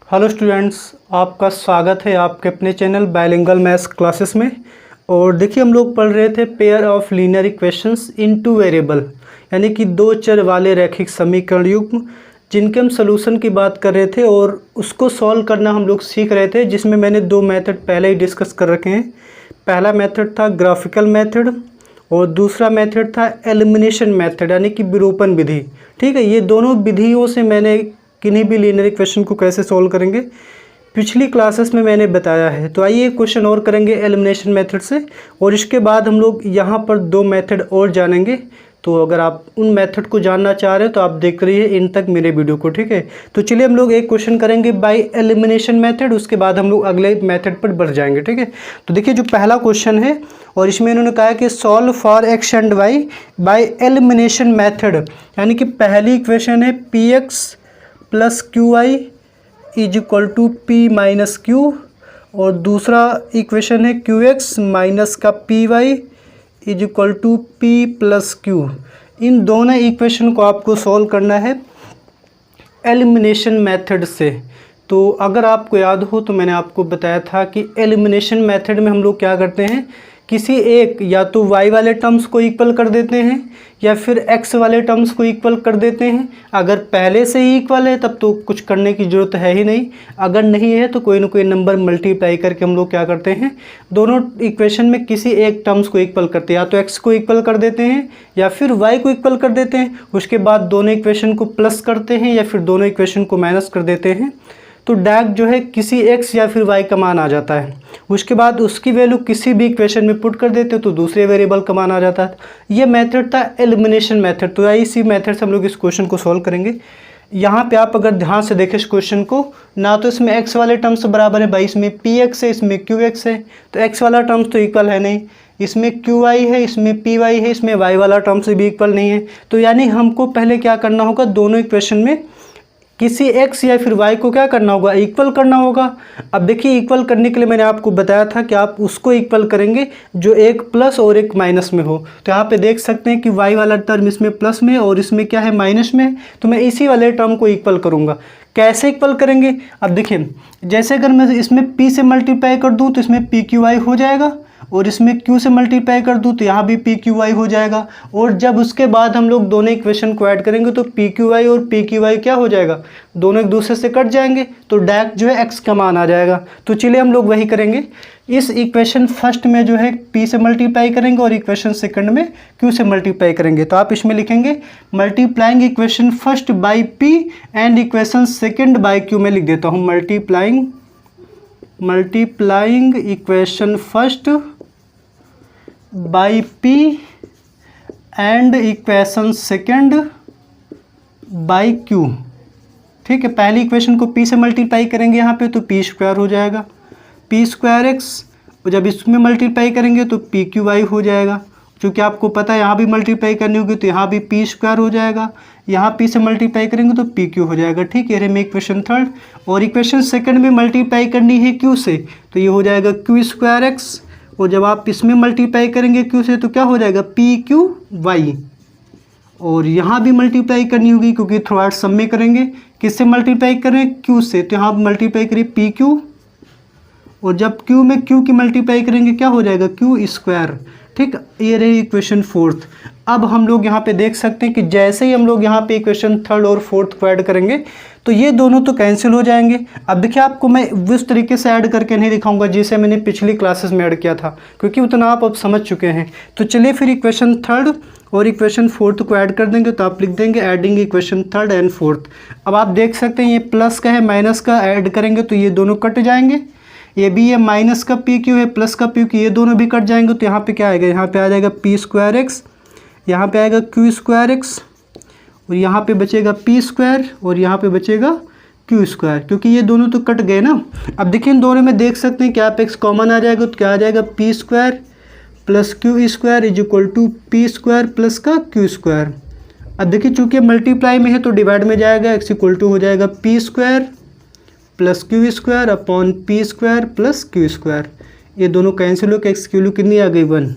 Hello students, आपका स्वागत है आपके अपने चैनल बायलिंगुअल मैथ्स क्लासेस में। और देखिए, हम लोग पढ़ रहे थे pair of linear equations in two variable, यानी कि दो चर वाले रैखिक समीकरण युग्म, जिनके हम सलूशन की बात कर रहे थे और उसको सॉल्व करना हम लोग सीख रहे थे, जिसमें मैंने दो मेथड पहले ही डिस्कस कर रखे हैं। पहला मेथड था ग्राफिकल मेथड और दूसरा मेथड था एलिमिनेशन मेथड, यानी कि विरूपण विधि। ठीक है, ये दोनों विधियों से मैंने किन्हीं भी लीनियर इक्वेशन को कैसे सॉल्व करेंगे पिछली क्लासेस में मैंने बताया है। तो आइए एक क्वेश्चन और करेंगे एलिमिनेशन मेथड से, और इसके बाद हम लोग यहाँ पर दो मेथड और जानेंगे। तो अगर आप उन मेथड को जानना चाह रहे हो तो आप देख रहिए इन तक मेरे वीडियो को। ठीक है, तो चलिए हम लोग एक क्वेश्चन करेंगे बाय एलिमिनेशन मेथड, उसके बाद हम लोग अगले मेथड पर बढ़ जाएंगे। ठीक है, तो देखिए जो पहला क्वेश्चन है, और इसमें इन्होंने कहा कि solve for X and Y by elimination method, यानी कि पहली इक्वेशन है P X plus Q Y is equal to P minus Q, और दूसरा इक्वेशन है क्यू एक्स माइनस का P Y is equal to P plus Q. इन दोनों इक्वेशन को आपको सॉल्व करना है एलिमिनेशन मेथड से। तो अगर आपको याद हो तो मैंने आपको बताया था कि एलिमिनेशन मेथड में हम लोग क्या करते हैं, किसी एक या तो y वाले टर्म्स को इक्वल कर देते हैं या फिर x वाले टर्म्स को इक्वल कर देते हैं। अगर पहले से ही इक्वल है तब तो कुछ करने की ज़रूरत है ही नहीं, अगर नहीं है तो कोई ना कोई नंबर मल्टीप्लाई करके हम लोग क्या करते हैं, दोनों इक्वेशन में किसी एक टर्म्स को इक्वल करते हैं। या तो x को इक्वल कर देते हैं या फिर y को इक्वल कर देते हैं, उसके बाद दोनों इक्वेशन को प्लस करते हैं या फिर दोनों इक्वेशन को माइनस कर देते हैं। तो डायरेक्ट जो है किसी x या फिर y का मान आ जाता है। उसके बाद उसकी वैल्यू किसी भी इक्वेशन में पुट कर देते तो दूसरे वेरिएबल का मान आ जाता है। ये मेथड था एलिमिनेशन मेथड। तो इसी मेथड से हम लोग इस क्वेश्चन को सॉल्व करेंगे। यहाँ पे आप अगर ध्यान से देखें इस क्वेश्चन को, ना तो इसमें x वाले टर्म्स बराबर है भाई, इसमें px है, इसमें qx है, तो x वाला टर्म्स तो इक्वल है नहीं, इसमें qy है, इसमें py है, इसमें y वाला टर्म्स भी इक्वल नहीं है। तो यानी हमको पहले क्या करना होगा, दोनों इक्वेशन में किसी x या फिर y को क्या करना होगा, इक्वल करना होगा। अब देखिए इक्वल करने के लिए मैंने आपको बताया था कि आप उसको इक्वल करेंगे जो एक प्लस और एक माइनस में हो। तो यहाँ पे देख सकते हैं कि y वाला टर्म इसमें प्लस में और इसमें क्या है, माइनस में। तो मैं इसी वाले टर्म को इक्वल करूँगा। कैसे इक्वल करेंगे, अब देखिए जैसे अगर मैं इसमें p से मल्टीप्लाई कर दूँ तो इसमें पी क्यू वाई हो जाएगा, और इसमें q से मल्टीप्लाई कर दूँ तो यहाँ भी पी क्यू वाई हो जाएगा। और जब उसके बाद हम लोग दोनों इक्वेशन को ऐड करेंगे तो पी क्यू वाई और पी क्यू वाई क्या हो जाएगा, दोनों एक दूसरे से कट जाएंगे, तो डायरेक्ट जो है x का मान आ जाएगा। तो चलिए हम लोग वही करेंगे। इस इक्वेशन फर्स्ट में जो है p से मल्टीप्लाई करेंगे और इक्वेशन सेकंड में q से मल्टीप्लाई करेंगे। तो आप इसमें लिखेंगे multiplying equation first by p and equation second by q। में लिख देता हूँ multiplying equation first by p and equation second by q। ठीक है, पहली इक्वेशन को p से मल्टीप्लाई करेंगे यहाँ पे तो p स्क्वायर हो जाएगा, p स्क्वायर एक्स, और जब इसमें मल्टीप्लाई करेंगे तो पी क्यू वाई हो जाएगा। क्योंकि आपको पता है यहाँ भी मल्टीप्लाई करनी होगी तो यहाँ भी p स्क्वायर हो जाएगा, यहाँ p से मल्टीप्लाई करेंगे तो पी क्यू हो जाएगा। ठीक है, ये इक्वेशन थर्ड। और इक्वेशन सेकंड में मल्टीप्लाई करनी है q से, तो ये हो जाएगा q स्क्वायर एक्स, और जब आप इसमें मल्टीप्लाई करेंगे q से तो क्या हो जाएगा, पी क्यू वाई। और यहाँ भी मल्टीप्लाई करनी होगी क्योंकि थ्रू सम में करेंगे। किससे मल्टीप्लाई करें, q से, तो यहाँ मल्टीप्लाई करिए पी क्यू, और जब q में q की मल्टीप्लाई करेंगे क्या हो जाएगा, q स्क्वायर। ठीक, ये रही इक्वेशन फोर्थ। अब हम लोग यहाँ पे देख सकते हैं कि जैसे ही हम लोग यहाँ पे इक्वेशन थर्ड और फोर्थ को ऐड करेंगे तो ये दोनों तो कैंसिल हो जाएंगे। अब देखिए आपको मैं उस तरीके से ऐड करके नहीं दिखाऊंगा जिसे मैंने पिछली क्लासेस में ऐड किया था, क्योंकि उतना आप अब समझ चुके हैं। तो चलिए फिर इक्वेशन थर्ड और इक्वेशन फोर्थ को ऐड कर देंगे। तो आप लिख देंगे adding equation third and fourth. अब आप देख सकते हैं ये प्लस का है, माइनस का ऐड करेंगे तो ये दोनों कट जाएंगे। ये भी, ये माइनस का पी क्यू है, प्लस का पी क्यू, ये दोनों भी कट जाएंगे। तो यहाँ पे क्या आएगा, यहाँ पे आ जाएगा पी स्क्वायर एक्स, यहाँ पे आएगा क्यू स्क्वायर एक्स, और यहाँ पे बचेगा पी स्क्वायर, और यहाँ पे बचेगा क्यू स्क्वायर, क्योंकि ये दोनों तो कट गए ना। अब देखिए इन दोनों में देख सकते हैं कि आप एक्स कॉमन आ जाएगा तो क्या आ जाएगा, P square plus Q square is equal to P square plus का क्यू स्क्वायर। अब देखिए चूँकि मल्टीप्लाई में है तो डिवाइड में जाएगा, एक्स इक्वल टू हो जाएगा P square plus Q square upon P square plus Q square. ये दोनों कैंसिल हो के एक्स की वैल्यू कितनी आ गई, 1।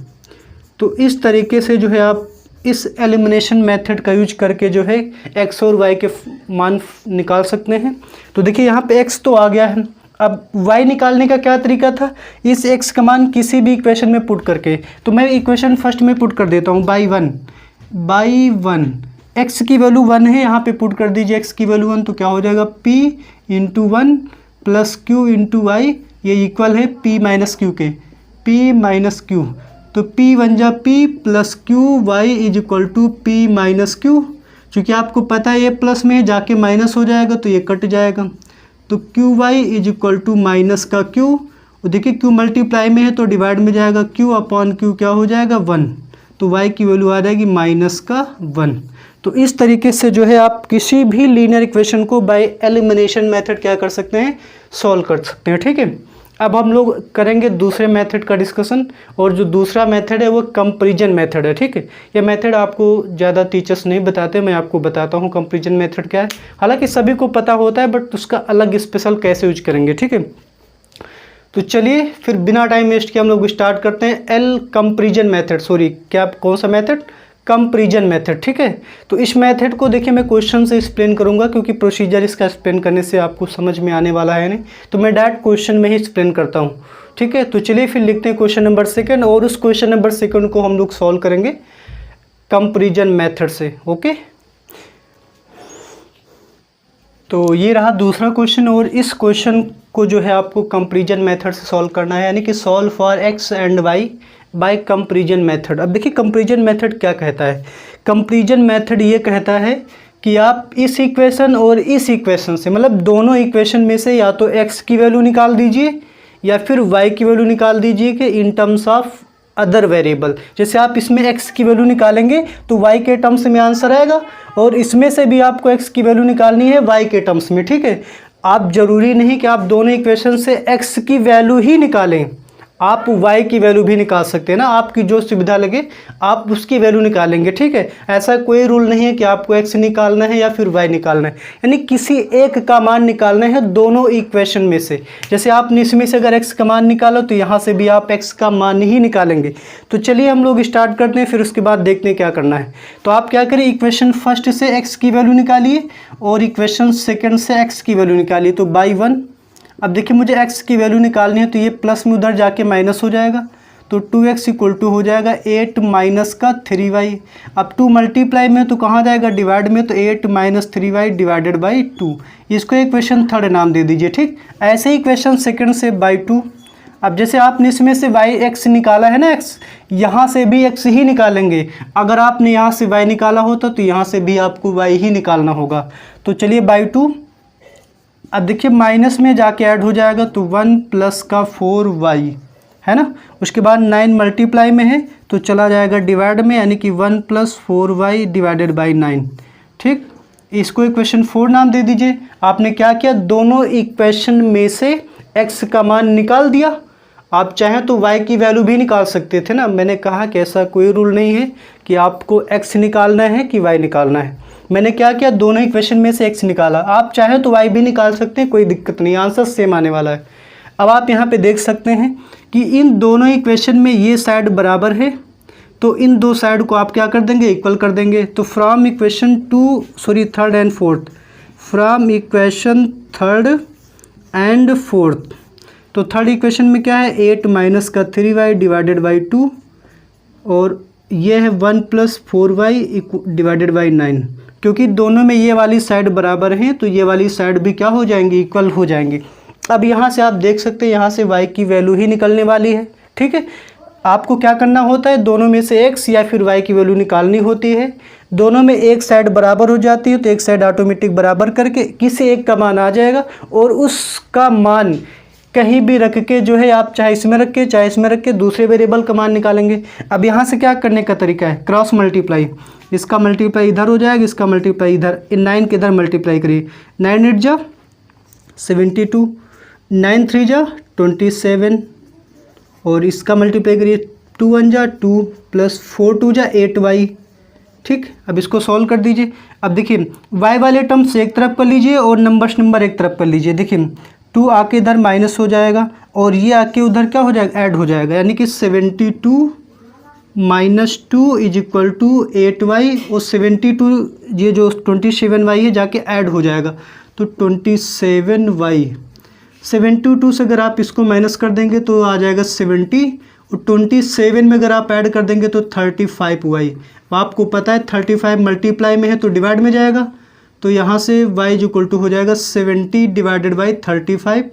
तो इस तरीके से जो है आप इस एलिमिनेशन मेथड का यूज करके जो है x और y के मान निकाल सकते हैं। तो देखिए यहाँ पे x तो आ गया है, अब y निकालने का क्या तरीका था, इस x का मान किसी भी इक्वेशन में पुट करके। तो मैं इक्वेशन फर्स्ट में पुट कर देता हूँ बाई वन x की वैल्यू 1 है, यहाँ पे पुट कर दीजिए x की वैल्यू 1, तो क्या हो जाएगा p into 1 plus Q into Y, ये इक्वल है p माइनस क्यू के, p माइनस क्यू, तो p बन जा p plus Q Y is equal to p minus Q. चूँकि आपको पता है ये प्लस में जाके माइनस हो जाएगा तो ये कट जाएगा, तो Q Y is equal to minus का क्यू, देखिए क्यू मल्टीप्लाई में है तो डिवाइड में जाएगा, क्यू अपॉन क्यू क्या हो जाएगा 1, तो y की वैल्यू आ जाएगी माइनस का 1। तो इस तरीके से जो है आप किसी भी लीनियर इक्वेशन को बाय एलिमिनेशन मेथड क्या कर सकते हैं, सॉल्व कर सकते हैं। ठीक है, अब हम लोग करेंगे दूसरे मेथड का डिस्कशन, और जो दूसरा मेथड है वो कंपैरिजन मेथड है। ठीक है, ये मेथड आपको ज़्यादा टीचर्स नहीं बताते, मैं आपको बताता हूँ कंपैरिजन मेथड क्या है। हालांकि सभी को पता होता है बट उसका अलग स्पेशल कैसे यूज करेंगे। ठीक है, तो चलिए फिर बिना टाइम वेस्ट किए हम लोग स्टार्ट करते हैं कंपैरिजन मेथड, सॉरी क्या कौन सा मेथड, कंपैरिजन मेथड। ठीक है, तो इस मेथड को देखिए मैं क्वेश्चन से एक्सप्लेन करूंगा, क्योंकि प्रोसीजर इसका एक्सप्लेन करने से आपको समझ में आने वाला है नहीं, तो मैं डायरेक्ट क्वेश्चन में ही एक्सप्लेन करता हूं। ठीक है, तो चलिए फिर लिखते हैं क्वेश्चन नंबर 2 और उस क्वेश्चन नंबर 2 को हम लोग सॉल्व करेंगे कंपैरिजन मेथड से। ओके, तो ये रहा दूसरा क्वेश्चन, और इस क्वेश्चन को जो है आपको कंपैरिजन मेथड से सॉल्व करना है, यानी कि solve for x and y bye comparison method. अब देखिए कंपैरिजन मेथड क्या कहता है, कंपैरिजन मेथड ये कहता है कि आप इस इक्वेशन और इस इक्वेशन से, मतलब दोनों इक्वेशन में से या तो x की वैल्यू निकाल दीजिए या फिर y की वैल्यू निकाल दीजिए कि in terms of other variable. जैसे आप इसमें x की वैल्यू निकालेंगे तो y के टर्म्स में आंसर आएगा, और इसमें से भी आपको x की वैल्यू निकालनी है y के टर्म्स में। ठीक है, आप जरूरी नहीं कि आप दोनों इक्वेशन से x की वैल्यू ही निकालें, आप y की वैल्यू भी निकाल सकते हैं ना, आपकी जो सुविधा लगे आप उसकी वैल्यू निकालेंगे। ठीक है, ऐसा कोई रूल नहीं है कि आपको x निकालना है या फिर y निकालना है, यानी किसी एक का मान निकालना है दोनों इक्वेशन में से। जैसे आपने इसमें से अगर x का मान निकालो तो यहाँ से भी आप x का मान ही निकालेंगे। तो चलिए हम लोग स्टार्ट करते हैं, फिर उसके बाद देखते हैं क्या करना है। तो आप क्या करें, इक्वेशन फर्स्ट से x की वैल्यू निकालिए और इक्वेशन सेकेंड से x की वैल्यू निकालिए, तो बाई 1। अब देखिए मुझे x की वैल्यू निकालनी है, तो ये प्लस में उधर जाके माइनस हो जाएगा, तो 2x इक्वल टू हो जाएगा 8 माइनस का 3y। अब 2 मल्टीप्लाई में तो कहाँ जाएगा, डिवाइड में, तो 8 माइनस 3y डिवाइडेड बाई 2। इसको इक्वेशन थर्ड नाम दे दीजिए। ठीक, ऐसे ही इक्वेशन सेकेंड से बाई 2। अब जैसे आपने इसमें से x निकाला है ना, x यहाँ से भी x ही निकालेंगे। अगर आपने यहाँ से y निकाला होता तो यहाँ से भी आपको y ही निकालना होगा। तो चलिए बाई 2, अब देखिए माइनस में जाके ऐड हो जाएगा, तो 1 प्लस का 4y है ना। उसके बाद 9 मल्टीप्लाई में है तो चला जाएगा डिवाइड में, यानी कि 1 प्लस 4y डिवाइडेड बाई 9। ठीक, इसको इक्वेशन 4 नाम दे दीजिए। आपने क्या किया, दोनों इक्वेशन में से x का मान निकाल दिया। आप चाहें तो y की वैल्यू भी निकाल सकते थे ना, मैंने कहा कि ऐसा कोई रूल नहीं है कि आपको x निकालना है कि y निकालना है। मैंने क्या किया, दोनों इक्वेशन में से x निकाला। आप चाहें तो y भी निकाल सकते हैं, कोई दिक्कत नहीं, आंसर सेम आने वाला है। अब आप यहाँ पे देख सकते हैं कि इन दोनों इक्वेशन में ये साइड बराबर है, तो इन दो साइड को आप क्या कर देंगे, इक्वल कर देंगे। तो from equation third and fourth, from equation third and fourth, तो थर्ड इक्वेशन में क्या है, 8 माइनस का 3y डिवाइडेड बाई 2, और ये है 1 प्लस 4y डिवाइडेड बाई 9। क्योंकि दोनों में ये वाली साइड बराबर हैं तो ये वाली साइड भी क्या हो जाएंगी, इक्वल हो जाएंगी। अब यहाँ से आप देख सकते हैं यहाँ से y की वैल्यू ही निकलने वाली है। ठीक है, आपको क्या करना होता है, दोनों में से x या फिर y की वैल्यू निकालनी होती है। दोनों में एक साइड बराबर हो जाती है तो एक साइड ऑटोमेटिक बराबर करके किसी एक का मान आ जाएगा, और उसका मान कहीं भी रख के जो है, आप चाहे इसमें रख के चाहे इसमें रख के दूसरे वेरिएबल का मान निकालेंगे। अब यहाँ से क्या करने का तरीका है, क्रॉस मल्टीप्लाई, इसका मल्टीप्लाई इधर हो जाएगा, इसका मल्टीप्लाई इधर, इन 9 के इधर मल्टीप्लाई करिए। 9 8 जा 72, 9 3 जा 27, और इसका मल्टीप्लाई करिए 2 1 जा 2 प्लस 4 2 जा 8y। ठीक, अब इसको सॉल्व कर दीजिए। अब देखिए y वाले टर्म्स एक तरफ कर लीजिए और नंबर एक तरफ कर लीजिए। देखिए 2 आके इधर माइनस हो जाएगा और ये आके उधर क्या हो जाएगा, ऐड हो जाएगा, यानी कि 72 -2 इज इक्वल टू 8y और 72 ये जो 27y है जाके ऐड हो जाएगा, तो 27y 72 से अगर आप इसको माइनस कर देंगे तो आ जाएगा 70 और 27 में अगर आप ऐड कर देंगे तो 35y। आपको पता है 35 मल्टीप्लाई में है तो डिवाइड में जाएगा, तो यहाँ से y इज इक्वल टू हो जाएगा 70 डिवाइडेड बाई 35,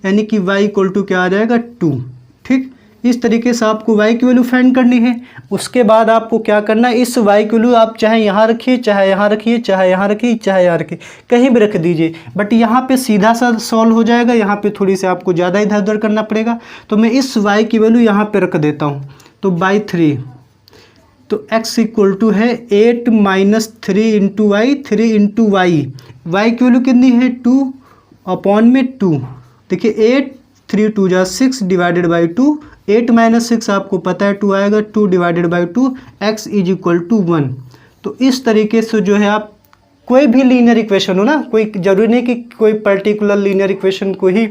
यानी कि y इक्वल टू क्या आ जाएगा 2। ठीक, इस तरीके से आपको y की वैल्यू फाइंड करनी है। उसके बाद आपको क्या करना है, इस y की वैल्यू आप चाहे यहाँ रखिए, चाहे यहाँ रखिए, चाहे यहाँ रखिए, चाहे यहाँ रखिए, कहीं भी रख दीजिए, बट यहाँ पे सीधा सा सॉल्व हो जाएगा। यहाँ पे थोड़ी सी आपको ज़्यादा इधर उधर करना पड़ेगा, तो मैं इस y की वैल्यू यहाँ पे रख देता हूँ, तो बाई 3, तो x इक्वल टू है 8 minus 3 into Y, 3 into Y, Y की वैल्यू कितनी है 2 अपॉन में 2। देखिए 8 3 2 जा 6 डिवाइडेड बाई 2, 8 माइनस 6 आपको पता है 2 आएगा, 2 divided by 2, x is equal to 1। तो इस तरीके से जो है आप कोई भी लीनियर इक्वेशन हो ना, कोई जरूरी नहीं कि कोई पर्टिकुलर लीनियर इक्वेशन को ही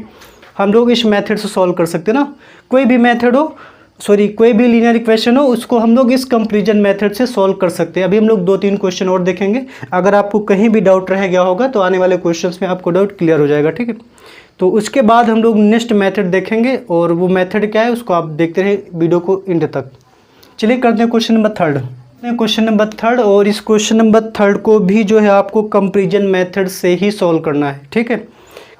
हम लोग इस मेथड से सॉल्व कर सकते ना, कोई भी मेथड हो, कोई भी लीनियर इक्वेशन हो उसको हम लोग इस कंपैरिजन मेथड से सॉल्व कर सकते हैं। अभी हम लोग 2-3 क्वेश्चन और देखेंगे, अगर आपको कहीं भी डाउट रह गया होगा तो आने वाले क्वेश्चंस में आपको डाउट क्लियर हो जाएगा। ठीक है, तो उसके बाद हम लोग नेक्स्ट मेथड देखेंगे, और वो मेथड क्या है उसको आप देखते रहे वीडियो को एंड तक। चलिए करते हैं क्वेश्चन नंबर 3। क्वेश्चन नंबर 3, और इस क्वेश्चन नंबर 3 को भी जो है आपको कंपैरिजन मेथड से ही सॉल्व करना है। ठीक है,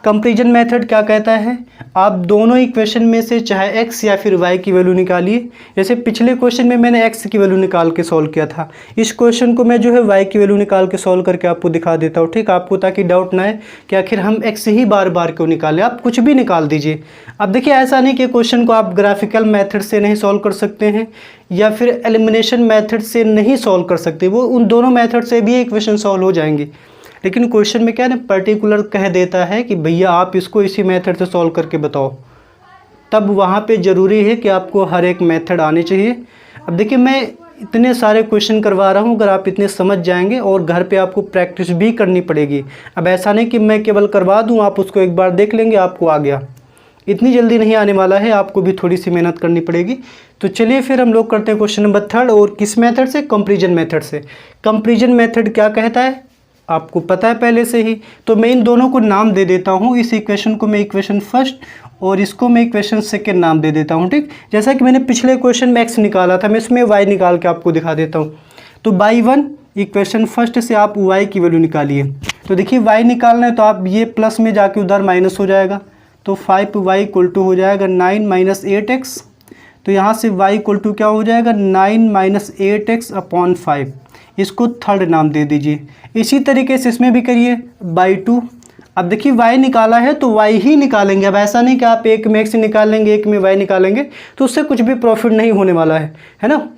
कंपैरिजन मेथड क्या कहता है, आप दोनों इक्वेशन में से चाहे x या फिर y की वैल्यू निकालिए। जैसे पिछले क्वेश्चन में मैंने x की वैल्यू निकाल के सॉल्व किया था, इस क्वेश्चन को मैं जो है y की वैल्यू निकाल के सॉल्व करके आपको दिखा देता हूँ। ठीक, आपको ताकि डाउट ना आए कि आखिर हम x ही बार बार क्यों निकालें, आप कुछ भी निकाल दीजिए। अब देखिए ऐसा नहीं कि क्वेश्चन को आप ग्राफिकल मेथड से नहीं सॉल्व कर सकते हैं या फिर एलिमिनेशन मेथड से नहीं सॉल्व कर सकते, वो उन दोनों मेथड से भी इक्वेशन सॉल्व हो जाएंगे। लेकिन क्वेश्चन में क्या है ना, पर्टिकुलर कह देता है कि भैया आप इसको इसी मेथड से सॉल्व करके बताओ, तब वहाँ पे ज़रूरी है कि आपको हर एक मेथड आनी चाहिए। अब देखिए मैं इतने सारे क्वेश्चन करवा रहा हूँ, अगर आप इतने समझ जाएंगे और घर पे आपको प्रैक्टिस भी करनी पड़ेगी। अब ऐसा नहीं कि मैं केवल करवा दूँ, आप उसको एक बार देख लेंगे आपको आ गया, इतनी जल्दी नहीं आने वाला है, आपको भी थोड़ी सी मेहनत करनी पड़ेगी। तो चलिए फिर हम लोग करते हैं क्वेश्चन नंबर 3, और किस मेथड से, कंपैरिजन मेथड से। कंपैरिजन मेथड क्या कहता है आपको पता है पहले से ही, तो मैं इन दोनों को नाम दे देता हूँ। इस इक्वेशन को मैं इक्वेशन फर्स्ट और इसको मैं इक्वेशन सेकेंड नाम दे देता हूँ। ठीक, जैसा कि मैंने पिछले क्वेश्चन में x निकाला था, मैं इसमें y निकाल के आपको दिखा देता हूँ। तो बाई 1 इक्वेशन फर्स्ट से आप y की वैल्यू निकालिए। तो देखिए y निकालना है तो आप ये प्लस में जाके उधर माइनस हो जाएगा, तो 5y इक्वल टू हो जाएगा 9 माइनस 8x। तो यहाँ से y इक्वल टू क्या हो जाएगा 9 माइनस 8x अपॉन 5, इसको थर्ड नाम दे दीजिए। इसी तरीके से इसमें भी करिए बाई 2। अब देखिए y निकाला है तो y ही निकालेंगे, अब ऐसा नहीं कि आप एक में x निकालेंगे एक में y निकालेंगे, तो उससे कुछ भी प्रॉफिट नहीं होने वाला है ना।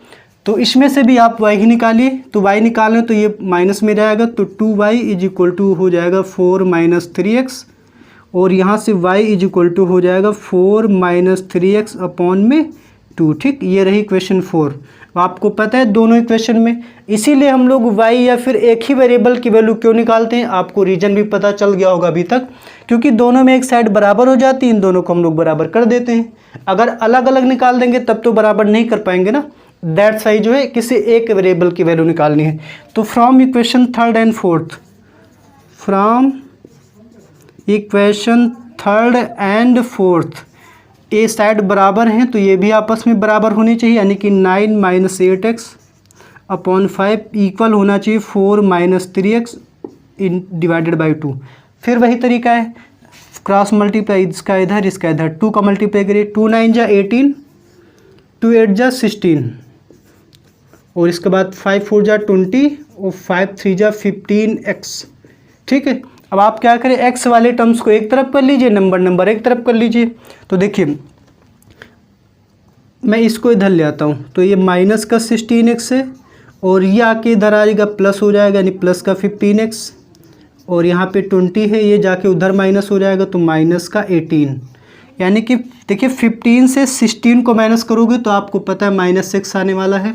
तो इसमें से भी आप y ही निकालिए, तो y निकालें तो ये माइनस में जाएगा, तो 2y इज इक्वल टू हो जाएगा 4 माइनस 3x, और यहाँ से y इज इक्वल टू हो जाएगा 4 माइनस 3x अपॉन में 2। ठीक, ये रही इक्वेशन 4। आपको पता है दोनों इक्वेशन में, इसीलिए हम लोग y या फिर एक ही वेरिएबल की वैल्यू क्यों निकालते हैं, आपको रीजन भी पता चल गया होगा अभी तक, क्योंकि दोनों में एक साइड बराबर हो जाती है, इन दोनों को हम लोग बराबर कर देते हैं। अगर अलग अलग निकाल देंगे तब तो बराबर नहीं कर पाएंगे ना, दैट्स वाई जो है किसी एक वेरिएबल की वैल्यू निकालनी है। तो from equation 3rd and 4th, from equation 3rd and 4th, ये साइड बराबर हैं तो ये भी आपस में बराबर होनी चाहिए, यानी कि 9 माइनस 8x अपॉन 5 इक्वल होना चाहिए 4 minus 3x in divided by 2। फिर वही तरीका है, क्रॉस मल्टीप्लाई, इसका इधर 2 का मल्टीप्लाई करिए, 2 9 जा 18, 2 8 जा 16, और इसके बाद 5 4 जा 20 और 5 3 जा 15x। ठीक है, अब आप क्या करें, x वाले टर्म्स को एक तरफ कर लीजिए, नंबर एक तरफ कर लीजिए। तो देखिए मैं इसको इधर ले आता हूँ, तो ये माइनस का 16x है, और ये आके इधर आ जाएगा प्लस हो जाएगा, यानी प्लस का 15x, और यहाँ पे 20 है, ये जाके उधर माइनस हो जाएगा तो माइनस का 18। यानी कि देखिए 15 से 16 को माइनस करोगे तो आपको पता है -6 आने वाला है,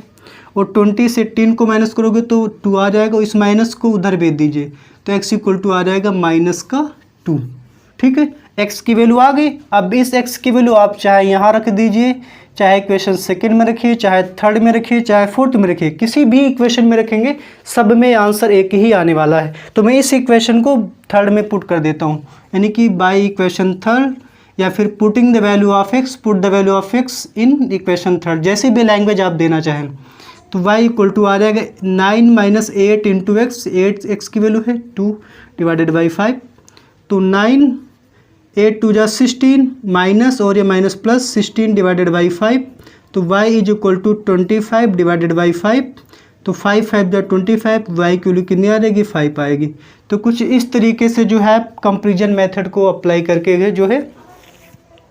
और 20 से 18 को माइनस करोगे तो 2 आ जाएगा, इस माइनस को उधर भेज दीजिए तो x इक्वल टू आ जाएगा -2। ठीक है, x की वैल्यू आ गई। अब इस x की वैल्यू आप चाहे यहाँ रख दीजिए चाहे इक्वेशन सेकंड में रखिए, चाहे थर्ड में रखिए, चाहे फोर्थ में रखिए, किसी भी इक्वेशन में रखेंगे सब में आंसर एक ही आने वाला है। तो मैं इस इक्वेशन को थर्ड में पुट कर देता हूँ, यानी कि बाय इक्वेशन थर्ड, या फिर putting the value of x, put the value of x in equation third, जैसी भी लैंग्वेज आप देना चाहें। तो y इक्वल टू आ जाएगा 9 माइनस 8 इंटू एक्स, 8 एक्स की वैल्यू है 2 डिवाइडेड बाई 5, तो 9 8 2 जा 16 माइनस और ये माइनस प्लस 16 डिवाइडेड बाई 5, तो y is equal to 25 divided by 5, तो 5 5 जा 25, y की वैल्यू कितनी आ जाएगी 5 आएगी। तो कुछ इस तरीके से जो है कंपैरिजन मेथड को अप्लाई करके जो है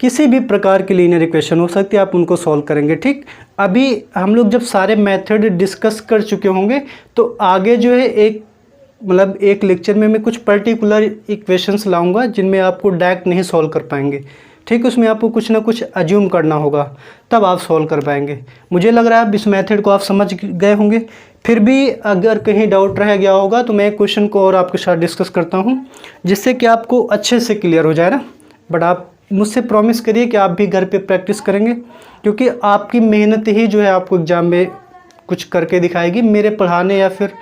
किसी भी प्रकार की लीनियर इक्वेशन हो सकती है आप उनको सॉल्व करेंगे। ठीक, अभी हम लोग जब सारे मेथड डिस्कस कर चुके होंगे तो आगे जो है एक लेक्चर में मैं कुछ पर्टिकुलर इक्वेशंस लाऊंगा जिनमें आपको डायरेक्ट नहीं सॉल्व कर पाएंगे। ठीक, उसमें आपको कुछ ना कुछ अज्यूम करना होगा, तब आप सॉल्व कर पाएंगे। मुझे लग रहा है अब इस मेथड को आप समझ गए होंगे। फिर भी अगर कहीं डाउट रह गया होगा तो मैं क्वेश्चन को और आपके साथ डिस्कस करता हूँ, जिससे कि आपको अच्छे से क्लियर हो जाए ना। बट आप मुझसे प्रॉमिस करिए कि आप भी घर पे प्रैक्टिस करेंगे, क्योंकि आपकी मेहनत ही जो है आपको एग्ज़ाम में कुछ करके दिखाएगी। मेरे पढ़ाने या फिर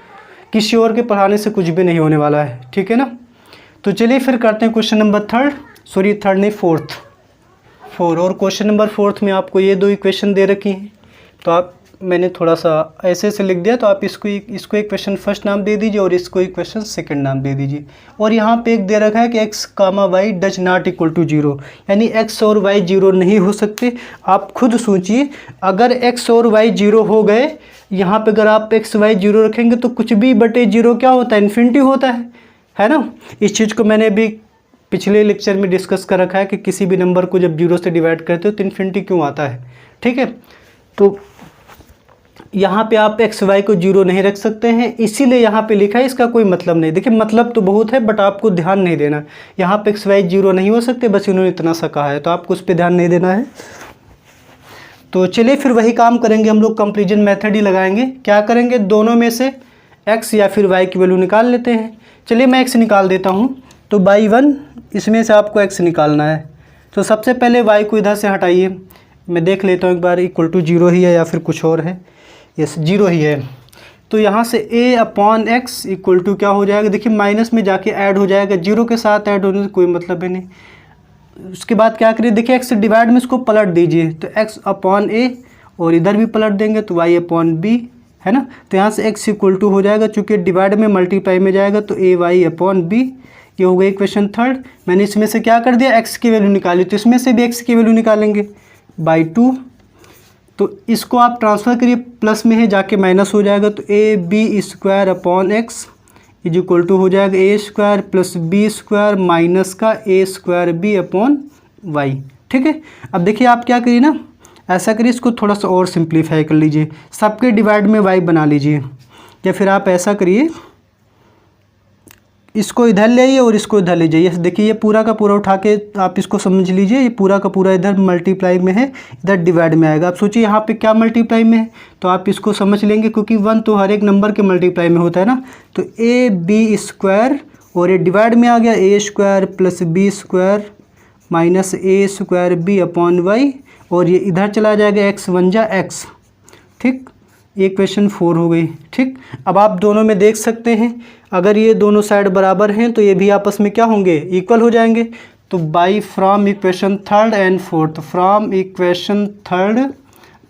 किसी और के पढ़ाने से कुछ भी नहीं होने वाला है। ठीक है ना। तो चलिए फिर करते हैं क्वेश्चन नंबर थर्ड नहीं फोर्थ। और क्वेश्चन नंबर फोर्थ में आपको ये दो इक्वेशन दे रखी हैं, तो मैंने थोड़ा सा ऐसे लिख दिया, तो आप इसको इक्वेशन फर्स्ट नाम दे दीजिए और इसको इक्वेशन सेकंड नाम दे दीजिए। और यहाँ पे एक दे रखा है कि x, y does not equal to 0, यानी x और y 0 नहीं हो सकते। आप खुद सोचिए, अगर x और y 0 हो गए, यहाँ पे अगर आप x y 0 रखेंगे तो कुछ भी बटे 0 क्या होता है, इन्फिनिटी होता है ना। इस चीज़ को मैंने भी पिछले लेक्चर में डिस्कस कर रखा है कि किसी भी नंबर को जब 0 से डिवाइड करते हो तो इन्फिनिटी क्यों आता है। ठीक है, तो यहाँ पे आप एक्स वाई को 0 नहीं रख सकते हैं, इसीलिए यहाँ पे लिखा है। इसका कोई मतलब नहीं, देखिए मतलब तो बहुत है बट आपको ध्यान नहीं देना। यहाँ पे एक्स वाई 0 नहीं हो सकते, बस इन्होंने इतना सा कहा है, तो आपको उस पर ध्यान नहीं देना है। तो चलिए फिर वही काम करेंगे, हम लोग कंपैरिजन मेथड ही लगाएंगे। क्या करेंगे, दोनों में से एक्स या फिर वाई की वैल्यू निकाल लेते हैं। चलिए मैं एक्स निकाल देता हूँ। तो बाई 1 इसमें से आपको एक्स निकालना है। तो सबसे पहले वाई को इधर से हटाइए, मैं देख लेता हूँ एक बार इक्वल टू 0 ही है या फिर कुछ और है। यस 0 ही है। तो यहाँ से a upon X equal to क्या हो जाएगा, देखिए माइनस में जाके ऐड हो जाएगा, 0 के साथ ऐड होने से कोई मतलब है नहीं। उसके बाद क्या करिए, देखिए x डिवाइड में इसको पलट दीजिए, तो x अपॉन a और इधर भी पलट देंगे तो y अपॉन b है ना। तो यहाँ से x इक्वल टू हो जाएगा, चूँकि डिवाइड में मल्टीप्लाई में जाएगा तो a y अपॉन b। ये हो गया इक्वेशन थर्ड। मैंने इसमें से क्या कर दिया, x की वैल्यू निकाली, तो इसमें से भी x की वैल्यू निकालेंगे बाई 2। तो इसको आप ट्रांसफ़र करिए, प्लस में है जाके माइनस हो जाएगा, तो A B square upon X is equal to हो जाएगा A square plus B square minus का ए स्क्वायर बी अपॉन वाई। ठीक है, अब देखिए आप क्या करिए ना, ऐसा करिए, इसको थोड़ा सा और सिंप्लीफाई कर लीजिए, सबके डिवाइड में वाई बना लीजिए, या फिर आप ऐसा करिए, इसको इधर ले आइए और इसको इधर ले जाइए। देखिए ये पूरा का पूरा उठा के आप इसको समझ लीजिए, ये पूरा का पूरा इधर मल्टीप्लाई में है, इधर डिवाइड में आएगा। आप सोचिए यहाँ पे क्या मल्टीप्लाई में है, तो आप इसको समझ लेंगे, क्योंकि 1 तो हर एक नंबर के मल्टीप्लाई में होता है ना। तो ए बी स्क्वायर और ये डिवाइड में आ गया, A square plus B square minus A square B upon Y, और ये इधर चला जाएगा, एक्स 1 जा एक्स। ठीक, ये इक्वेशन 4 हो गई। ठीक, अब आप दोनों में देख सकते हैं, अगर ये दोनों साइड बराबर हैं तो ये भी आपस में क्या होंगे, इक्वल हो जाएंगे। तो by from equation third and fourth, from equation third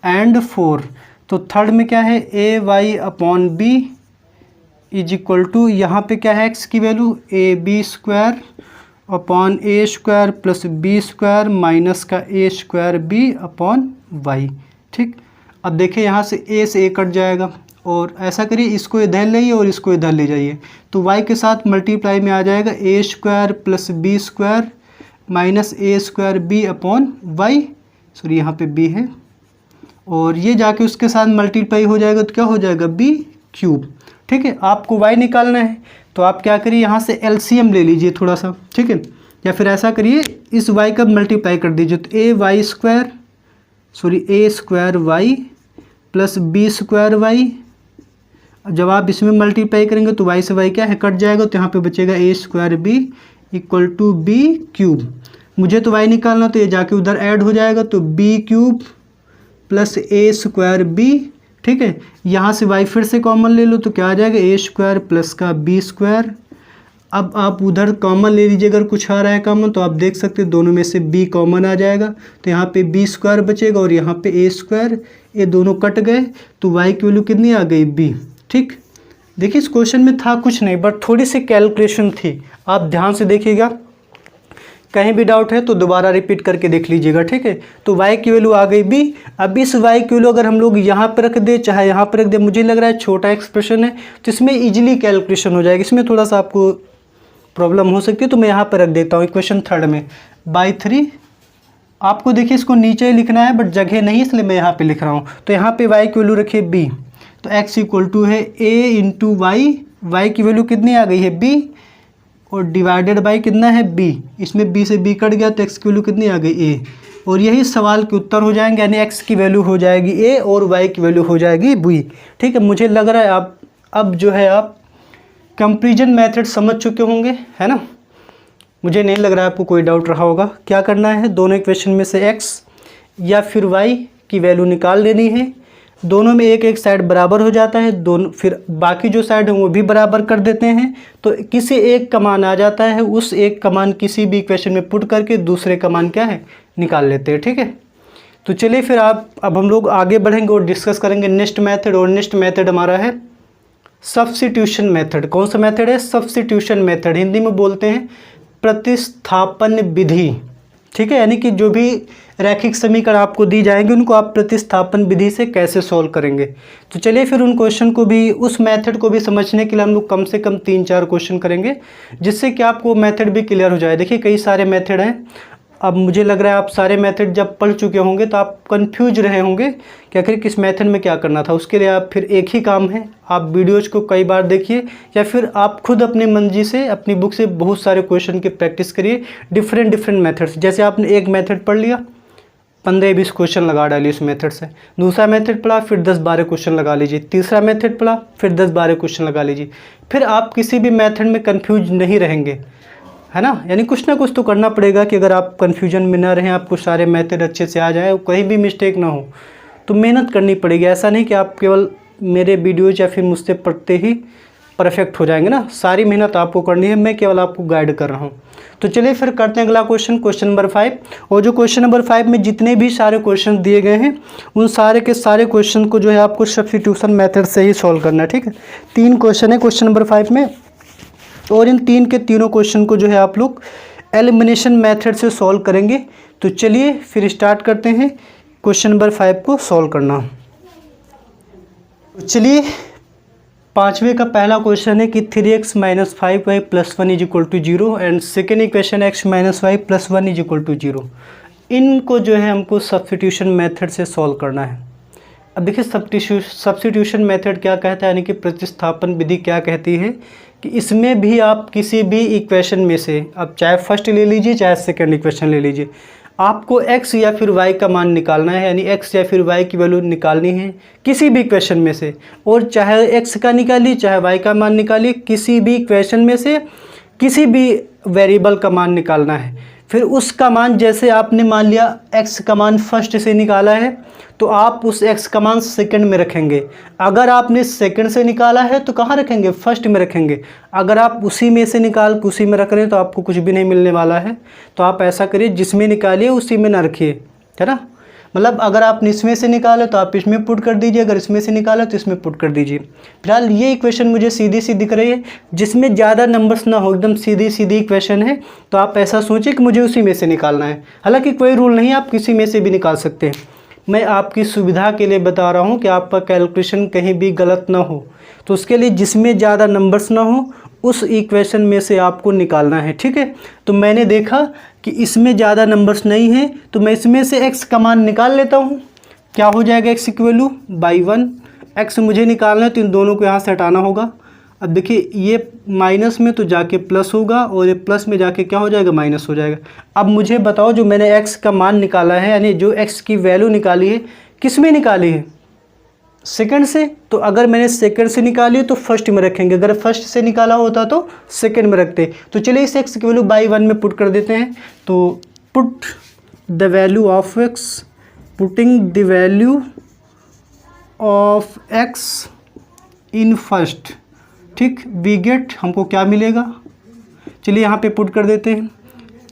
and fourth, तो थर्ड में क्या है, a y upon b is equal to, यहाँ पे क्या है एक्स की value, a B square upon a square plus B square minus का ए स्क्वायर बी अपॉन वाई। ठीक, अब देखिए यहाँ से a से a कट जाएगा, और ऐसा करिए, इसको इधर ले आइए और इसको इधर ले जाइए, तो y के साथ मल्टीप्लाई में आ जाएगा a square plus B square minus A square B upon y, sorry यहाँ पे b है, और ये जाके उसके साथ मल्टीप्लाई हो जाएगा तो क्या हो जाएगा, b क्यूब। ठीक है, आपको y निकालना है, तो आप क्या करिए, यहाँ से LCM ले लीजिए थोड़ा सा। ठीक है, या फिर ऐसा करिए, इस y का मल्टीप्लाई कर दीजिए, तो a square y plus B square y. जब आप इसमें मल्टीप्लाई करेंगे तो y से y क्या है, कट जाएगा, तो यहाँ पे बचेगा a square b equal to b cube. मुझे तो y निकालना, तो ये जाके उधर ऐड हो जाएगा, तो बी क्यूब प्लस ए स्क्वायर बी, ठीक है। यहाँ से वाई फिर से कॉमन ले लो तो क्या आ जाएगा, ए स्क्वायर प्लस का बी स्क्वायर। अब आप उधर कॉमन ले लीजिए, अगर कुछ आ रहा है कॉमन तो आप देख सकते हैं दोनों में से b कॉमन आ जाएगा, तो यहाँ पे b स्क्वायर बचेगा और यहाँ पे a स्क्वायर, ये दोनों कट गए तो y की वैल्यू कितनी आ गई b, ठीक। देखिए इस क्वेश्चन में था कुछ नहीं बट थोड़ी सी कैलकुलेशन थी, आप ध्यान से देखिएगा, कहीं भी डाउट है तो दोबारा रिपीट करके देख लीजिएगा, ठीक है। तो y की वैल्यू आ गई b। अब इस y की वैल्यू अगर हम लोग यहाँ पर रख दे चाहे यहाँ पर रख दे, मुझे लग रहा है छोटा एक्सप्रेशन है तो इसमें इजीली कैलकुलेशन हो जाएगी, इसमें थोड़ा सा आपको प्रॉब्लम हो सकती है तो मैं यहाँ पर रख देता हूँ इक्वेशन थर्ड में बाई 3। आपको देखिए इसको नीचे ही लिखना है बट जगह नहीं इसलिए मैं यहाँ पे लिख रहा हूँ। तो यहाँ पे y की वैल्यू रखिए b, तो x इक्वल टू है a इंटू वाई, वाई की वैल्यू कितनी आ गई है b और डिवाइडेड बाई कितना है b, इसमें b से b कट गया तो x की वैल्यू कितनी आ गई a, और यही सवाल के उत्तर हो जाएंगे, यानी x की वैल्यू हो जाएगी a और y की वैल्यू हो जाएगी b, ठीक है। मुझे लग रहा है आप अब जो है आप कंपैरिजन मेथड समझ चुके होंगे, है ना। मुझे नहीं लग रहा है आपको कोई डाउट रहा होगा। क्या करना है, दोनों इक्वेशन में से x या फिर y की वैल्यू निकाल लेनी है, दोनों में एक एक साइड बराबर हो जाता है, दोनों फिर बाकी जो साइड है वो भी बराबर कर देते हैं, तो किसी एक का मान आ जाता है, उस एक का मान किसी भी इक्वेशन में पुट करके दूसरे का मान क्या है निकाल लेते हैं, ठीक है। तो चलिए फिर अब हम लोग आगे बढ़ेंगे और डिस्कस करेंगे नेक्स्ट मेथड, और नेक्स्ट मेथड हमारा है सब्स्टिट्यूशन मेथड। कौन सा मेथड है, सब्स्टिट्यूशन मेथड, हिंदी में बोलते हैं प्रतिस्थापन विधि, ठीक है। यानी कि जो भी रैखिक समीकरण आपको दी जाएंगे उनको आप प्रतिस्थापन विधि से कैसे सॉल्व करेंगे। तो चलिए फिर उन क्वेश्चन को भी, उस मेथड को भी समझने के लिए हम लोग कम से कम 3-4 क्वेश्चन करेंगे जिससे कि आपको मेथड भी क्लियर हो जाए। देखिए कई सारे मेथड हैं, अब मुझे लग रहा है आप सारे मेथड जब पढ़ चुके होंगे तो आप कंफ्यूज रहे होंगे कि आखिर किस मेथड में क्या करना था। उसके लिए आप फिर एक ही काम है, आप वीडियोज़ को कई बार देखिए या फिर आप खुद अपनी मर्जी से अपनी बुक से बहुत सारे क्वेश्चन की प्रैक्टिस करिए, डिफरेंट मेथड्स। जैसे आपने एक मेथड पढ़ लिया, 15-20 क्वेश्चन लगा डालिए उस मेथड से, दूसरा मेथड पढ़ा फिर 10-12 क्वेश्चन लगा लीजिए, तीसरा मेथड पढ़ा फिर 10-12 क्वेश्चन लगा लीजिए, फिर आप किसी भी मेथड में कंफ्यूज नहीं रहेंगे, है ना। यानी कुछ ना कुछ तो करना पड़ेगा कि अगर आप कन्फ्यूजन में ना रहें, आपको सारे मेथड अच्छे से आ जाए, कहीं भी मिस्टेक ना हो, तो मेहनत करनी पड़ेगी। ऐसा नहीं कि आप केवल मेरे वीडियोज या फिर मुझसे पढ़ते ही परफेक्ट हो जाएंगे ना, सारी मेहनत आपको करनी है, मैं केवल आपको गाइड कर रहा हूँ। तो चलिए फिर करते हैं अगला क्वेश्चन, क्वेश्चन नंबर 5। और जो क्वेश्चन नंबर 5 में जितने भी सारे क्वेश्चन दिए गए हैं उन सारे के सारे क्वेश्चन को जो है आपको सब्स्टिट्यूशन मेथड से ही सॉल्व करना है, ठीक है। 3 क्वेश्चन है क्वेश्चन नंबर 5 में, और इन 3 के तीनों क्वेश्चन को जो है आप लोग एलिमिनेशन मेथड से सॉल्व करेंगे। तो चलिए फिर स्टार्ट करते हैं क्वेश्चन नंबर 5 को सॉल्व करना। चलिए 5वें का पहला क्वेश्चन है कि 3x - 5y + 1 = 0 and second equation x - y + 1 = 0। इनको जो है हमको सब्स्टिट्यूशन मेथड से सॉल्व करना है। अब देखिए सब्स्टिट्यूशन मेथड क्या कहता है, यानी कि प्रतिस्थापन विधि क्या कहती है कि इसमें भी आप किसी भी इक्वेशन में से, अब चाहे फर्स्ट ले लीजिए चाहे सेकंड इक्वेशन ले लीजिए, आपको x या फिर y का मान निकालना है, यानी x या फिर y की वैल्यू निकालनी है किसी भी इक्वेशन में से, और चाहे x का निकालिए चाहे y का मान निकालिए, किसी भी इक्वेशन में से किसी भी वेरिएबल का मान निकालना है। फिर उसका मान, जैसे आपने मान लिया x का मान फर्स्ट से निकाला है तो आप उस x का मान सेकंड में रखेंगे, अगर आपने सेकंड से निकाला है तो कहाँ रखेंगे, फर्स्ट में रखेंगे। अगर आप उसी में से निकाल के उसी में रख रहे हैं तो आपको कुछ भी नहीं मिलने वाला है। तो आप ऐसा करिए जिसमें निकालिए उसी में ना रखिए, है ना। मतलब अगर आपने इसमें से निकाला तो आप इसमें पुट कर दीजिए, अगर इसमें से निकाला तो इसमें पुट कर दीजिए। फिलहाल ये इक्वेशन मुझे सीधी सी दिख रही है, जिसमें ज़्यादा नंबर्स ना हो, एकदम सीधी सीधी इक्वेशन है, तो आप ऐसा सोचिए कि मुझे उसी में से निकालना है। हालांकि कोई रूल नहीं, आप किसी में से भी निकाल सकते हैं, मैं आपकी सुविधा के लिए बता रहा हूँ कि आपका कैलकुलेशन कहीं भी गलत ना हो। तो उसके लिए जिसमें ज़्यादा नंबर्स ना हो उस इक्वेशन में से आपको निकालना है, ठीक है। तो मैंने देखा कि इसमें ज़्यादा नंबर्स नहीं हैं तो मैं इसमें से x का मान निकाल लेता हूँ। क्या हो जाएगा x की वैल्यू /1, x मुझे निकालना है तो इन दोनों को यहाँ से हटाना होगा। अब देखिए ये माइनस में तो जाके प्लस होगा और ये प्लस में जाके क्या हो जाएगा, माइनस हो जाएगा। अब मुझे बताओ जो मैंने x का मान निकाला है, यानी जो x की वैल्यू निकाली है, किस में निकाली है, सेकंड से। तो अगर मैंने सेकंड से निकाली तो फर्स्ट में रखेंगे, अगर फर्स्ट से निकाला होता तो सेकंड में रखते। तो चलिए इस x की वैल्यू /1 में पुट कर देते हैं। तो put the value of x putting the value of x in first, ठीक, वी गेट, हमको क्या मिलेगा, चलिए यहाँ पे पुट कर देते हैं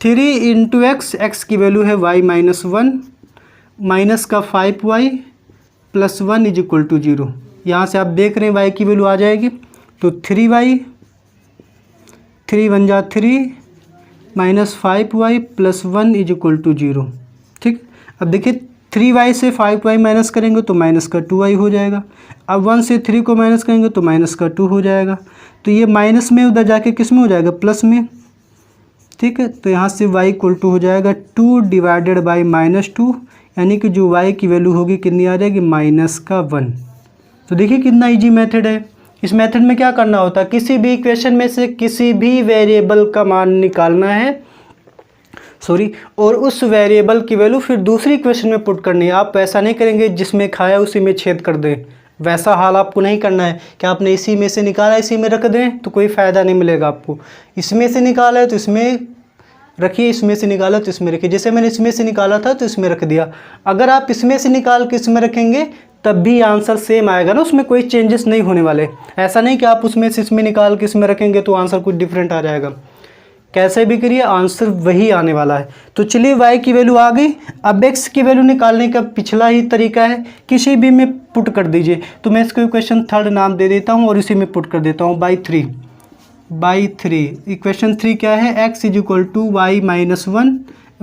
3 इंटू एक्स, एक्स की वैल्यू है y माइनस 1 माइनस का 5y plus 1 is equal to 0। यहाँ से आप देख रहे हैं y की वैल्यू आ जाएगी, तो 3y, 3 1 जा 3 minus 5y plus 1 is equal to 0, ठीक। अब देखिए 3y से 5y माइनस करेंगे तो माइनस का 2y हो जाएगा। अब 1 से 3 को माइनस करेंगे तो माइनस का 2 हो जाएगा। तो ये माइनस में उधर जाके किस में हो जाएगा, प्लस में, ठीक है। तो यहाँ से y इक्वल टू हो जाएगा 2 डिवाइडेड बाई -2, यानी कि जो y की वैल्यू होगी कितनी आ जाएगी, माइनस का 1। तो देखिए कितना इजी मेथड है। इस मेथड में क्या करना होता है, किसी भी इक्वेशन में से किसी भी वेरिएबल का मान निकालना है, और उस वेरिएबल की वैल्यू फिर दूसरी इक्वेशन में पुट करनी है। आप ऐसा नहीं करेंगे जिसमें खाया उसी में छेद कर दें, वैसा हाल आपको नहीं करना है कि आपने इसी में से निकाला इसी में रख दें, तो कोई फ़ायदा नहीं मिलेगा आपको। इसमें से निकाला है तो इसमें रखिए, इसमें से निकाला तो इसमें रखिए। जैसे मैंने इसमें से निकाला था तो इसमें रख दिया। अगर आप इसमें से निकाल के इसमें रखेंगे तब भी आंसर सेम आएगा ना, उसमें कोई चेंजेस नहीं होने वाले। ऐसा नहीं कि आप उसमें से इसमें निकाल के इसमें रखेंगे तो आंसर कुछ डिफरेंट आ जाएगा। कैसे भी करिए आंसर वही आने वाला है। तो चलिए y की वैल्यू आ गई। अब x की वैल्यू निकालने का पिछला ही तरीका है, किसी भी में पुट कर दीजिए। तो मैं इसको इक्वेशन 3 नाम दे देता हूँ और इसी में पुट कर देता हूँ बाई 3। इक्वेशन 3 क्या है, x is equal to y minus 1।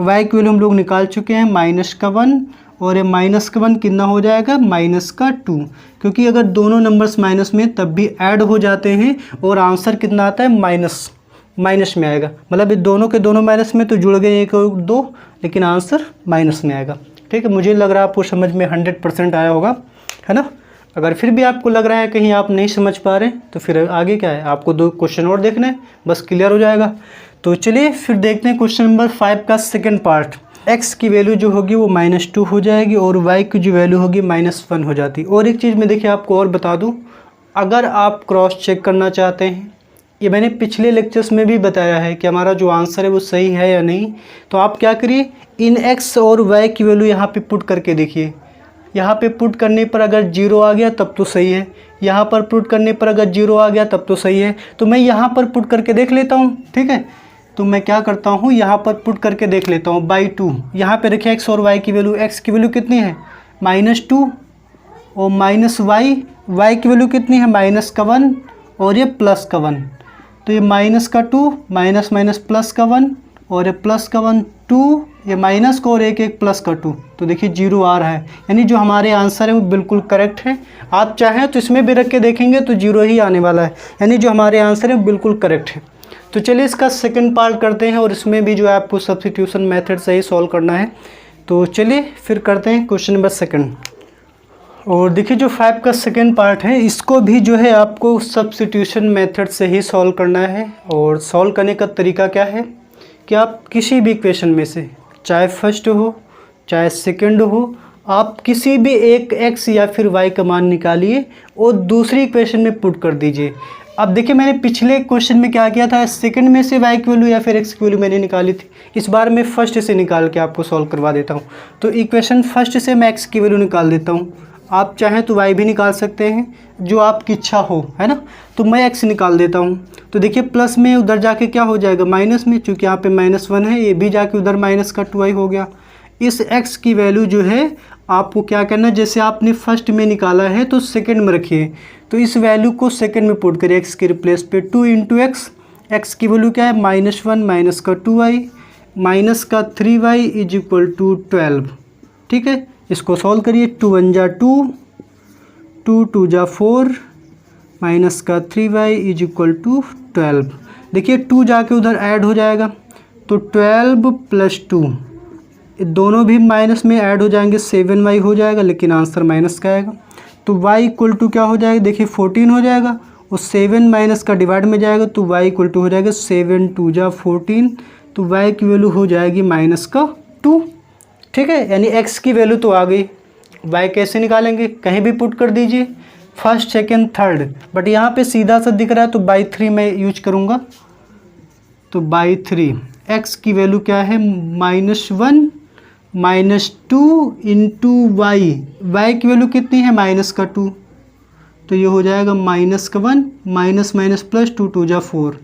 y की वैल्यू हम लोग निकाल चुके हैं माइनस का 1, और ये माइनस का 1 कितना हो जाएगा, माइनस का 2, क्योंकि अगर दोनों नंबर्स माइनस में तब भी ऐड हो जाते हैं और आंसर कितना आता है, माइनस में आएगा। मतलब ये दोनों के दोनों माइनस में तो जुड़ गए 1 और 2, लेकिन आंसर माइनस में आएगा। ठीक है, मुझे लग रहा है आपको समझ में 100% आया होगा, है ना। अगर फिर भी आपको लग रहा है कहीं आप नहीं समझ पा रहे तो फिर आगे क्या है, आपको 2 क्वेश्चन और देखना है, बस क्लियर हो जाएगा। तो चलिए फिर देखते हैं क्वेश्चन नंबर 5 का सेकेंड पार्ट। x की वैल्यू जो होगी वो -2 हो जाएगी और y की जो वैल्यू होगी -1 हो जाती। और एक चीज़ मैं देखिए आपको और बता दूं, अगर आप क्रॉस चेक करना चाहते हैं, ये मैंने पिछले लेक्चर्स में भी बताया है कि हमारा जो आंसर है वो सही है या नहीं, तो आप क्या करिए, इन x और y की वैल्यू यहाँ पे पुट करके देखिए। यहाँ पे पुट करने पर अगर 0 आ गया तब तो सही है, यहाँ पर पुट करने पर अगर 0 आ गया तब तो सही है। तो मैं यहाँ पर पुट करके देख लेता हूँ, ठीक है। तो मैं क्या करता हूँ, यहाँ पर पुट करके देख लेता हूँ बाई 2। यहाँ पे रखिए x और y की वैल्यू, x की वैल्यू कितनी है, -2, और माइनस y की वैल्यू कितनी है, -1, और ये +1। तो ये -2 माइनस प्लस का 1, और ये +1 2, ये माइनस का और एक +2। तो देखिए 0 आ रहा है, यानी जो हमारे आंसर है वो बिल्कुल करेक्ट है। आप चाहें तो इसमें भी रख के देखेंगे तो 0 ही आने वाला है, यानी जो हमारे आंसर है बिल्कुल करेक्ट है। तो चलिए इसका सेकंड पार्ट करते हैं और इसमें भी जो है आपको सब्स्टिट्यूशन मेथड से ही सॉल्व करना है। तो चलिए फिर करते हैं क्वेश्चन नंबर सेकंड। और देखिए जो 5 का सेकंड पार्ट है, इसको भी जो है आपको सब्स्टिट्यूशन मेथड से ही सॉल्व करना है। और सॉल्व करने का तरीका क्या है कि आप किसी भी इक्वेशन में से, चाहे फर्स्ट हो चाहे सेकंड हो, आप किसी भी एक x या फिर y का मान निकालिए और दूसरी इक्वेशन में पुट कर दीजिए। अब देखिए मैंने पिछले क्वेश्चन में क्या किया था, सेकंड में से y की वैल्यू या फिर x की वैल्यू मैंने निकाली थी। इस बार मैं फर्स्ट से निकाल के आपको सॉल्व करवा देता हूँ। तो इक्वेशन फर्स्ट से मैं x की वैल्यू निकाल देता हूँ, आप चाहें तो y भी निकाल सकते हैं, जो आपकी इच्छा हो, है ना। तो मैं x निकाल देता हूँ। तो देखिए प्लस में उधर जाके क्या हो जाएगा, माइनस में, चूँकि यहाँ पे -1 है, ये भी जाके उधर माइनस का 2i हो गया। इस x की वैल्यू जो है आपको क्या करना है, जैसे आपने फर्स्ट में निकाला है तो सेकंड में रखिए। तो इस वैल्यू को सेकंड में पुट करिए x के रिप्लेस पे, 2 इंटू x की वैल्यू क्या है, -1 माइनस का 2i माइनस का 3y इज इक्वल टू 12। ठीक है, इसको सॉल्व करिए। 2 1 जा 2, 2 2 जा 4 माइनस का 3y इज इक्वल टू 12। देखिए 2 जाके उधर ऐड हो जाएगा, तो 12 + 2 दोनों भी माइनस में ऐड हो जाएंगे, 7y हो जाएगा, लेकिन आंसर माइनस का आएगा। तो y इक्वल टू क्या हो जाएगा, देखिए 14 हो जाएगा, और 7 माइनस का डिवाइड में जाएगा, तो y इक्वल टू हो जाएगा 7 2 जा 14। तो y की वैल्यू हो जाएगी -2। ठीक है, यानी x की वैल्यू तो आ गई। y कैसे निकालेंगे, कहीं भी पुट कर दीजिए, फर्स्ट सेकेंड थर्ड, बट यहाँ पे सीधा सा दिख रहा है तो बाई 3 मैं यूज करूँगा। तो बाई 3 x की वैल्यू क्या है, -1 -2 इंटू वाई, वाई की वैल्यू कितनी है -2, तो ये हो जाएगा -1 माइनस माइनस प्लस 2 2 जा 4,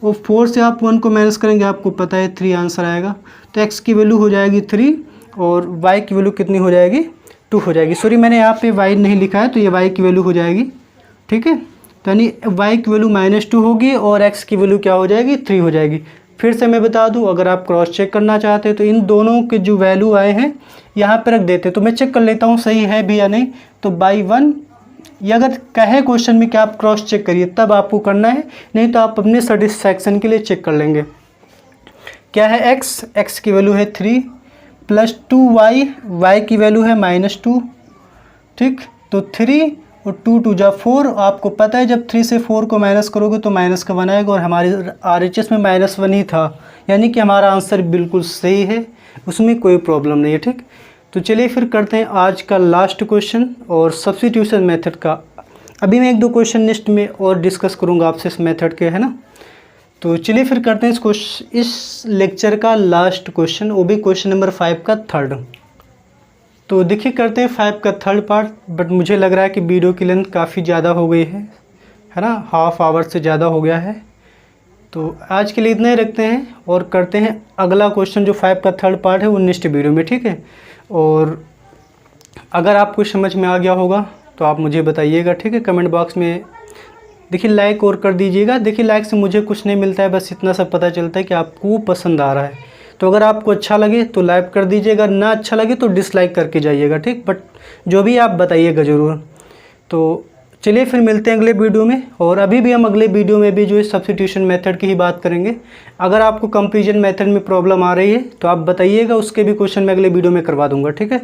और 4 से आप 1 को माइनस करेंगे आपको पता है 3 आंसर आएगा। तो x की वैल्यू हो जाएगी 3 और y की वैल्यू कितनी हो जाएगी 2 हो जाएगी। सॉरी मैंने यहाँ पे y नहीं लिखा है, तो ये y की वैल्यू हो जाएगी, ठीक है। तो यानी y की वैल्यू -2 होगी और x की वैल्यू क्या हो जाएगी 3 हो जाएगी। फिर से मैं बता दूं, अगर आप क्रॉस चेक करना चाहते हैं तो इन दोनों के जो वैल्यू आए हैं यहाँ पर रख देते, तो मैं चेक कर लेता हूँ सही है भी या नहीं। तो बाई 1, या अगर कहे क्वेश्चन में कि आप क्रॉस चेक करिए तब आपको करना है, नहीं तो आप अपने सेटिस्फैक्शन के लिए चेक कर लेंगे। क्या है x की वैल्यू है 3 प्लस 2y, y की वैल्यू है -2, ठीक। तो 3 और 2 2 जा 4, आपको पता है जब 3 से 4 को माइनस करोगे तो माइनस का 1 आएगा, और हमारे RHS में -1 ही था, यानी कि हमारा आंसर बिल्कुल सही है, उसमें कोई प्रॉब्लम नहीं है, ठीक। तो चलिए फिर करते हैं आज का लास्ट क्वेश्चन और सब्स्टिट्यूशन मेथड का। अभी मैं 1-2 क्वेश्चन नेक्स्ट में और डिस्कस करूंगा आपसे इस मेथड के, है ना। तो चलिए फिर करते हैं इस लेक्चर का लास्ट क्वेश्चन, वो भी क्वेश्चन नंबर 5 का थर्ड। तो देखिए करते हैं 5 का थर्ड पार्ट, बट मुझे लग रहा है कि वीडियो की लेंथ काफ़ी ज़्यादा हो गई है ना, हाफ आवर से ज़्यादा हो गया है। तो आज के लिए इतना ही रखते हैं और करते हैं अगला क्वेश्चन जो 5 का थर्ड पार्ट है वो नेक्स्ट वीडियो में, ठीक है। और अगर आपको समझ में आ गया होगा तो आप मुझे बताइएगा, ठीक है, कमेंट बॉक्स में। देखिए लाइक और कर दीजिएगा, देखिए लाइक से मुझे कुछ नहीं मिलता है, बस इतना सब पता चलता है कि आपको पसंद आ रहा है। तो अगर आपको अच्छा लगे तो लाइक कर दीजिएगा, ना अच्छा लगे तो डिसलाइक करके जाइएगा, ठीक। बट जो भी आप बताइएगा ज़रूर। तो चलिए फिर मिलते हैं अगले वीडियो में, और अभी भी हम अगले वीडियो में भी जो है सब्स्टिट्यूशन मेथड की ही बात करेंगे। अगर आपको कंपैरिजन मेथड में प्रॉब्लम आ रही है तो आप बताइएगा, उसके भी क्वेश्चन मैं अगले वीडियो में करवा दूंगा, ठीक है।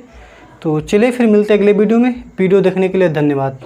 तो चलिए फिर मिलते हैं अगले वीडियो में। वीडियो देखने के लिए धन्यवाद।